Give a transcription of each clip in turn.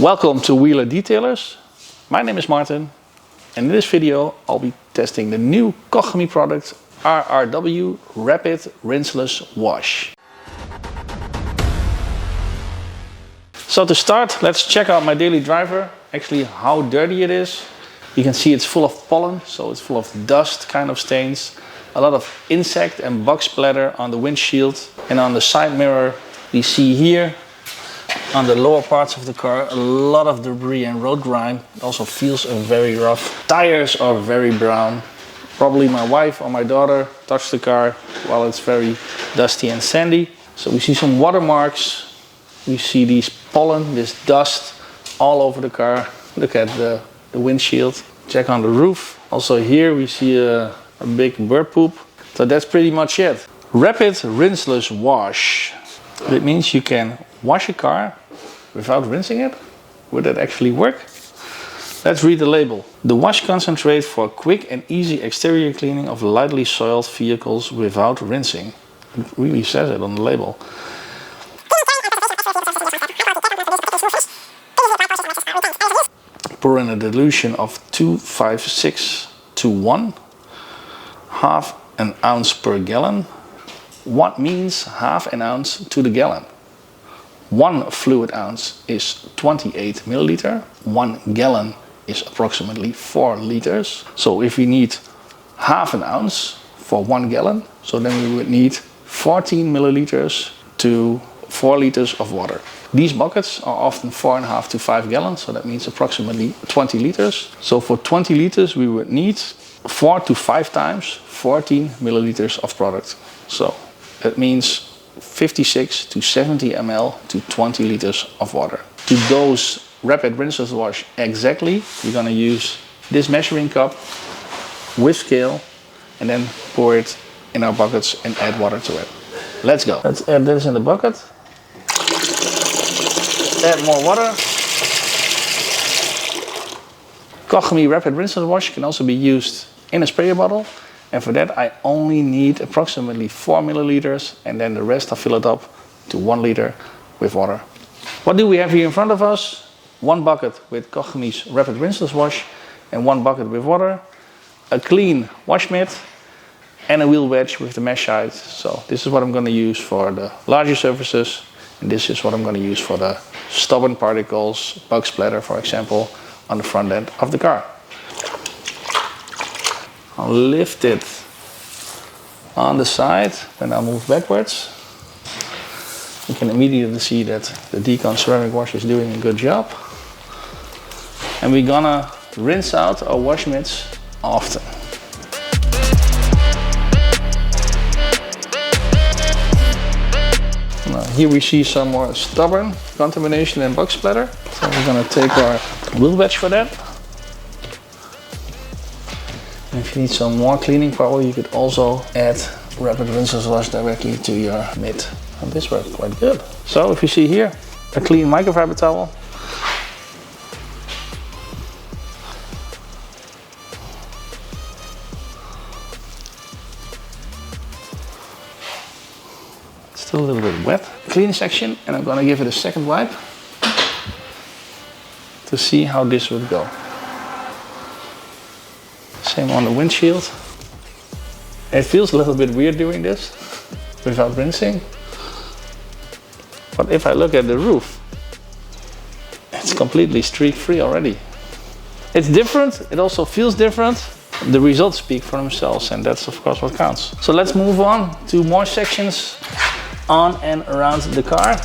Welcome to Wheeler Detailers. My name is Martin, and in this video I'll be testing the new Koch Chemie product RRW Rapid Rinseless Wash. So to start, let's check out my daily driver, actually how dirty it is. You can see it's full of pollen, so it's full of dust kind of stains. A lot of insect and bug splatter on the windshield, and on the side mirror we see here on the lower parts of the car a lot of debris and road grime. It also feels very rough. Tires are very brown. Probably my wife or my daughter touched the car while it's very dusty and sandy. So we see some watermarks. We see these pollen, this dust all over the car. Look at the windshield. Check on the roof. Also here we see a big bird poop. So that's pretty much it. Rapid Rinseless Wash. That means you can wash a car without rinsing it. Would that actually work? Let's read the label. The wash concentrate for quick and easy exterior cleaning of lightly soiled vehicles without rinsing. It really says it on the label. Pour in a dilution of 256 to 1, half an ounce per gallon. What means half an ounce to the gallon? 1 fluid ounce is 28 milliliter. 1 gallon is approximately 4 liters. So if we need half an ounce for 1 gallon, so then we would need 14 milliliters to 4 liters of water. These buckets are often 4.5 to 5 gallons, so that means approximately 20 liters. So for 20 liters we would need 4 to 5 times 14 milliliters of product. So that means 56 to 70 ml to 20 liters of water. To dose Rapid Rinseless Wash exactly, we're going to use this measuring cup with scale and then pour it in our buckets and add water to it. Let's go. Let's add this in the bucket. Add more water. Koch Chemie Rapid Rinseless Wash can also be used in a sprayer bottle. And for that I only need approximately 4 milliliters, and then the rest I fill it up to 1 liter with water. What do we have here in front of us? 1 bucket with Koch Chemie's Rapid Rinseless Wash and 1 bucket with water, a clean wash mitt and a wheel wedge with the mesh side. So this is what I'm going to use for the larger surfaces, and this is what I'm going to use for the stubborn particles, bug splatter for example, on the front end of the car. I'll lift it on the side, then I'll move backwards. You can immediately see that the Decon ceramic wash is doing a good job. And we're gonna rinse out our wash mitts often. Now here we see some more stubborn contamination and bug splatter. So we're gonna take our wheel wedge for that. If you need some more cleaning power, you could also add Rapid Rinseless Wash directly to your mitt. And this works quite good. So if you see here, a clean microfiber towel. Still a little bit wet. Clean section, and I'm gonna give it a second wipe to see how this would go. Same on the windshield. It feels a little bit weird doing this without rinsing. But if I look at the roof, it's completely streak free already. It's different, it also feels different. The results speak for themselves, and that's of course what counts. So let's move on to more sections on and around the car.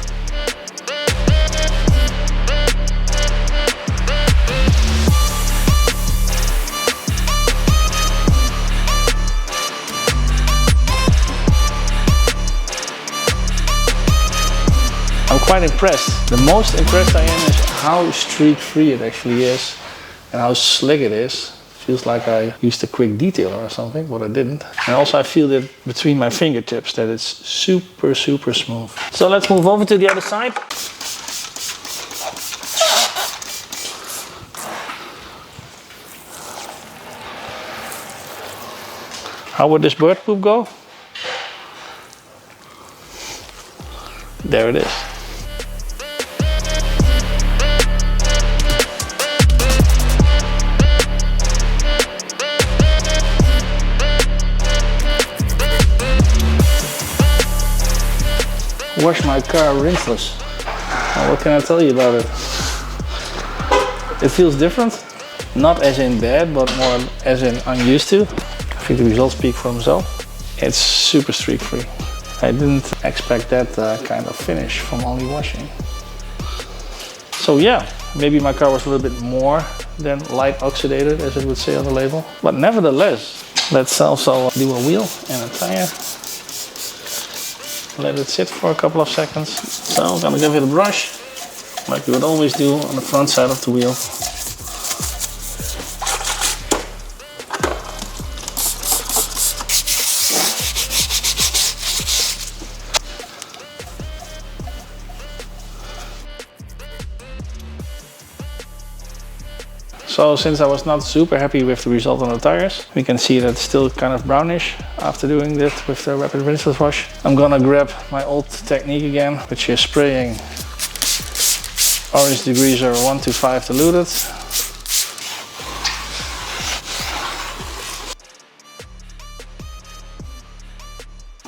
I'm quite impressed. The most impressed I am is how streak free it actually is and how slick it is. Feels like I used a quick detailer or something, but I didn't. And also I feel that between my fingertips that it's super smooth. So let's move over to the other side. How would this bird poop go? There it is. wash my car rinseless. Well, what can I tell you about it? It feels different. Not as in bad, but more as in unused to. I think the results speak for themselves. It's super streak free. I didn't expect that kind of finish from only washing. So yeah, maybe my car was a little bit more than light oxidated, as it would say on the label. But nevertheless, let's also do a wheel and a tire. Let it sit for a couple of seconds. So I'm gonna give it a brush, like you would always do on the front side of the wheel. So since I was not super happy with the result on the tires, we can see that it's still kind of brownish after doing this with the Rapid Rinseless Wash. I'm gonna grab my old technique again, which is spraying orange degreaser 1 to 5 diluted.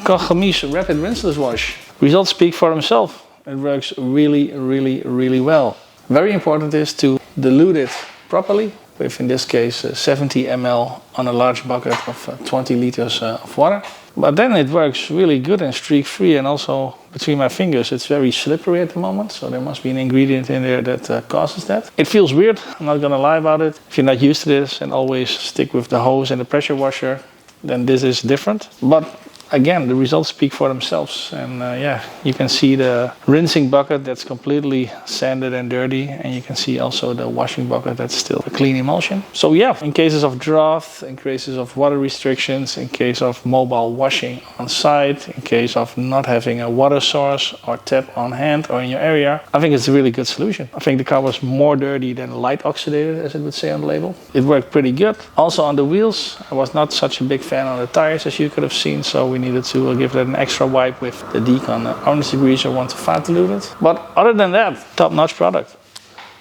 Koch Chemie Rrw Rapid Rinseless Wash. Results speak for themselves. It works really well. Very important is to dilute it properly, with in this case 70 ml on a large bucket of 20 liters of water. But then it works really good and streak free, and also between my fingers it's very slippery at the moment, so there must be an ingredient in there that causes that. It feels weird, I'm not gonna lie about it. If you're not used to this and always stick with the hose and the pressure washer, then this is different. But again, the results speak for themselves, and yeah, you can see the rinsing bucket that's completely sanded and dirty, and you can see also the washing bucket that's still a clean emulsion. So yeah, in cases of drought, in cases of water restrictions, in case of mobile washing on site, in case of not having a water source or tap on hand or in your area, I think it's a really good solution. I think the car was more dirty than light oxidated, as it would say on the label. It worked pretty good. Also on the wheels, I was not such a big fan on the tires, as you could have seen, so we needed to give that an extra wipe with the Decon orange degreaser 1 to 5 diluted. But other than that, top-notch product.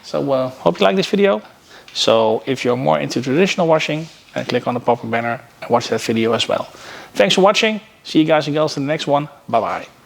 So hope you like this video. So if you're more into traditional washing, then click on the pop-up banner and watch that video as well. Thanks for watching. See you guys and girls in the next one. Bye bye.